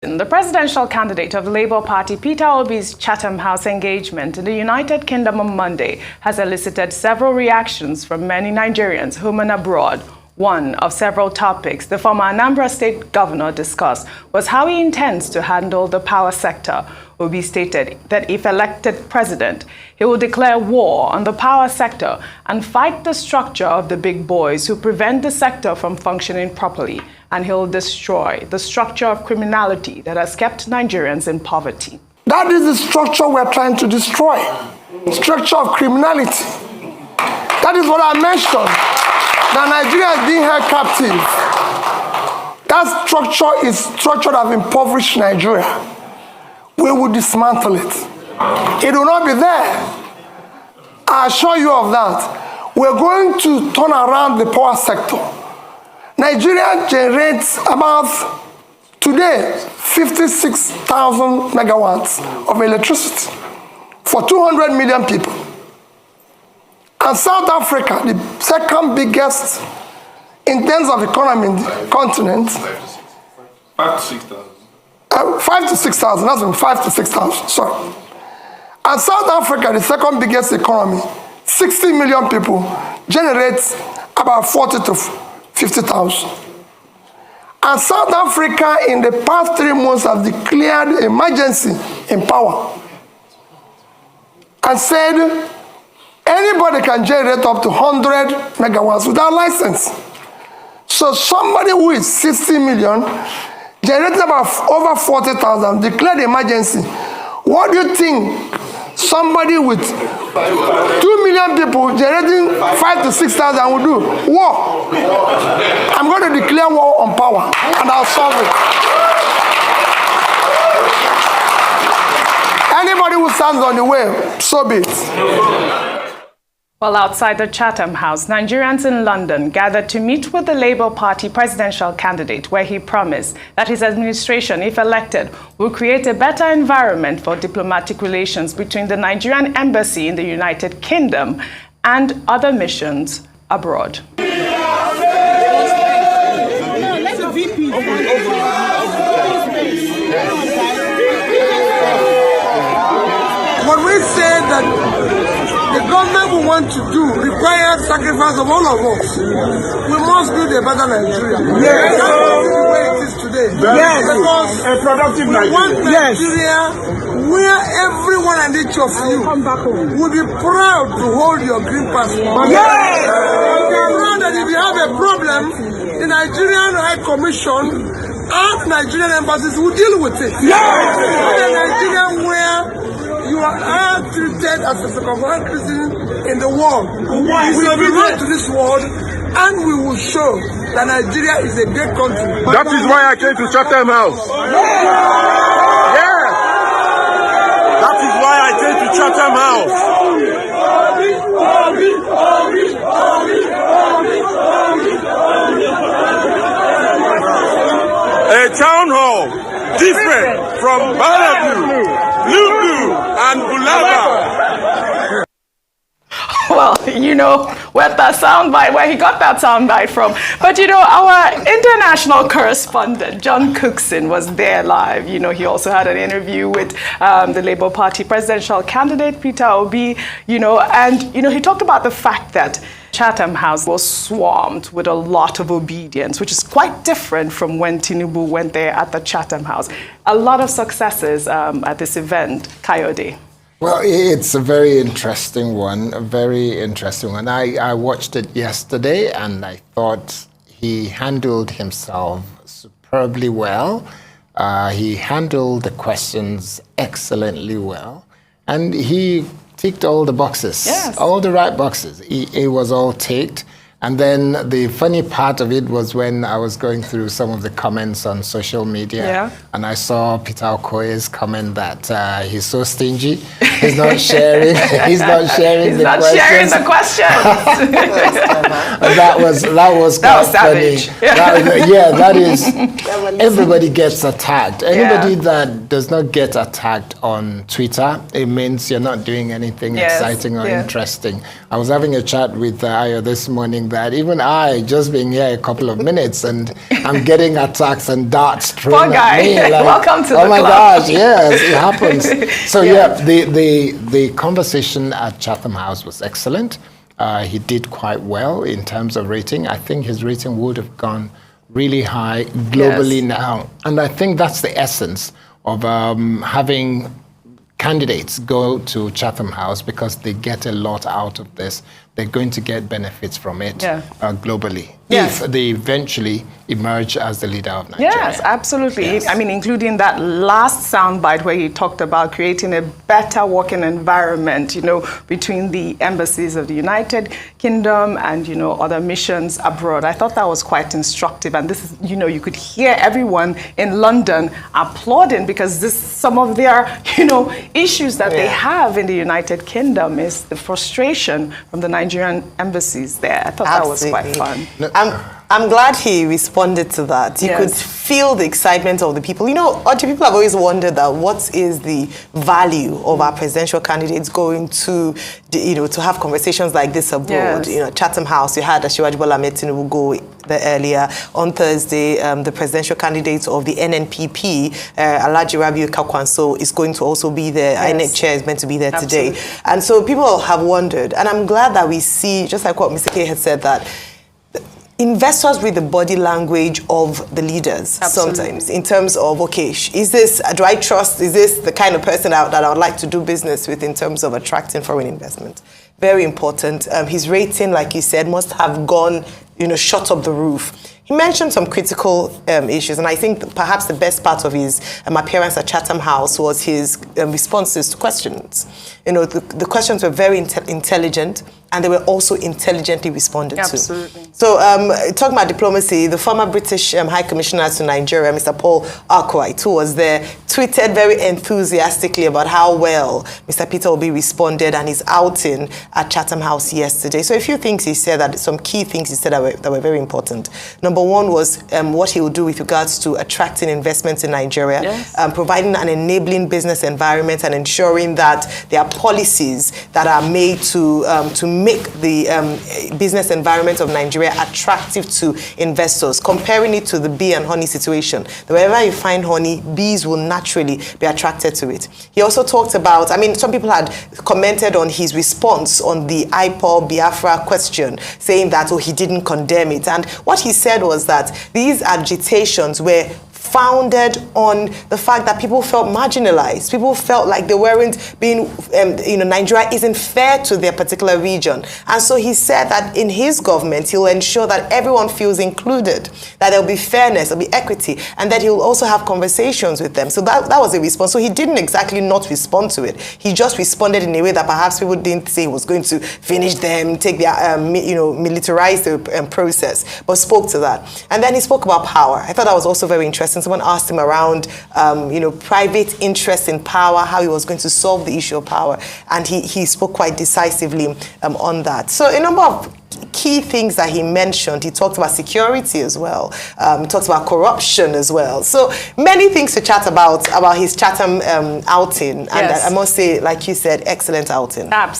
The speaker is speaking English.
The presidential candidate of the Labour Party, Peter Obi's Chatham House engagement in the United Kingdom on Monday has elicited several reactions from many Nigerians home and abroad. One of several topics the former Anambra State governor discussed was how he intends to handle the power sector. Obi stated that if elected president, he will declare war on the power sector and fight the structure of the big boys who prevent the sector from functioning properly. And he'll destroy the structure of criminality that has kept Nigerians in poverty. That is the structure we're trying to destroy. Structure of criminality. That is what I mentioned. That Nigeria is being held captive. That structure is structure that has impoverished Nigeria. We will dismantle it. It will not be there. I assure you of that. We're going to turn around the power sector. Nigeria generates about, today, 56,000 megawatts of electricity for 200 million people. And South Africa, the second biggest in terms of economy in the continent. 5 to 6,000. 5 to 6,000, that's been 5 to 6,000, sorry. And South Africa, the second biggest economy, 60 million people, generates about 40 to 50,000. And South Africa in the past 3 months have declared emergency in power and said anybody can generate up to 100 megawatts without license. So somebody who is 60 million, generating about over 40,000, declared emergency. What do you think somebody with 2 million people generating 5 to 6,000 will do? War. I'm going to declare war on power and I'll solve it. Anybody who stands on the way, so be it. Well, outside the Chatham House, Nigerians in London gathered to meet with the Labour Party presidential candidate, where he promised that his administration, if elected, will create a better environment for diplomatic relations between the Nigerian embassy in the United Kingdom and other missions abroad. What we say that the government we want to do requires sacrifice of all of us. We must build a better Nigeria. Yes. That's the way it is today. Yes. Because a productive we want Nigeria. where everyone and each of you will be proud to hold your green passport. Yes. And we are proud that if you have a problem, the Nigerian High Commission and Nigerian embassies will deal with it. Yes. The Nigerian where you are treated as a second-class citizen in the world. We will belong to this world, and we will show that Nigeria is a great country. That is why I came to Chantham House. Yeah. That is why I came to Chantham House. A town hall different from Bellevue, Lulu, and Bulaba. Well, you know where that soundbite, where he got that soundbite from. But you know, our international correspondent, John Cookson, was there live. You know, he also had an interview with the Labour Party presidential candidate, Peter Obi, you know, and, you know, he talked about the fact that Chatham House was swarmed with a lot of obedience, which is quite different from when Tinubu went there at the Chatham House. A lot of successes at this event, Kayode. Well, it's a very interesting one, I watched it yesterday and I thought he handled himself superbly well. He handled the questions excellently well. And he ticked all the boxes, yes. All the right boxes. It was all ticked. And then the funny part of it was when I was going through some of the comments on social media, and I saw Peter Okoye's comment that he's so stingy, he's not sharing, he's not sharing the questions. that was savage. Funny. That is. Everybody gets attacked. Anybody that does not get attacked on Twitter, it means you're not doing anything exciting or interesting. I was having a chat with Ayo this morning that even I, just being here a couple of minutes, and I'm getting attacks and darts thrown at me. Like, welcome to the club. Oh my gosh, yes, it happens. So Yeah. the conversation at Chatham House was excellent. He did quite well in terms of rating. I think his rating would have gone really high globally now. And I think that's the essence of having candidates go to Chatham House, because they get a lot out of this. They're going to get benefits from it globally. Yes. If they eventually emerge as the leader of Nigeria. Yes, absolutely. Yes. I mean, including that last soundbite where he talked about creating a better working environment, you know, between the embassies of the United Kingdom and, you know, other missions abroad. I thought that was quite instructive. And this is, you know, you could hear everyone in London applauding, because this, some of their, you know, issues that they have in the United Kingdom is the frustration from the Nigerian embassies there. I thought that was quite fun. I'm glad he responded to that. You could feel the excitement of the people. You know, people have always wondered that what is the value of our presidential candidates going to, you know, to have conversations like this abroad. You know, Chatham House, you had Asiwaju Bola Ahmed Tinubu go there earlier. On Thursday, the presidential candidate of the NNPP, Alhaji Rabiu Kakwanso, is going to also be there. INEC chair is meant to be there today. And so people have wondered. And I'm glad that we see, just like what Mr. K had said, that investors read the body language of the leaders sometimes, in terms of, okay, is this, do I trust, is this the kind of person that I would like to do business with in terms of attracting foreign investment? Very important. His rating, like you said, must have gone, you know, shot up the roof. He mentioned some critical issues, and I think perhaps the best part of his appearance at Chatham House was his responses to questions. You know, the questions were very intelligent, and they were also intelligently responded to. Absolutely. So, talking about diplomacy, the former British High Commissioner to Nigeria, Mr. Paul Arkwright, who was there, tweeted very enthusiastically about how well Mr. Peter Obi responded and his outing at Chatham House yesterday. So a few things he said, some key things he said that were very important. Number one was what he will do with regards to attracting investments in Nigeria, providing an enabling business environment, and ensuring that there are policies that are made to make the business environment of Nigeria attractive to investors, comparing it to the bee and honey situation. Wherever you find honey, bees will naturally be attracted to it. He also talked about, I mean, some people had commented on his response on the IPOB Biafra question, saying that, oh, he didn't condemn it. And what he said was that these agitations were founded on the fact that people felt marginalized. People felt like they weren't being, you know, Nigeria isn't fair to their particular region. And so he said that in his government, he'll ensure that everyone feels included, that there'll be fairness, there'll be equity, and that he'll also have conversations with them. So that was a response. So he didn't exactly not respond to it. He just responded in a way that perhaps people didn't say he was going to finish them, take their, you know, militarize the process, but spoke to that. And then he spoke about power. I thought that was also very interesting. Someone asked him around, you know, private interest in power, how he was going to solve the issue of power, and he spoke quite decisively on that. So a number of key things that he mentioned. He talked about security as well. He talked about corruption as well. So many things to chat about his Chatham outing. And I must say, like you said, excellent outing. Absolutely.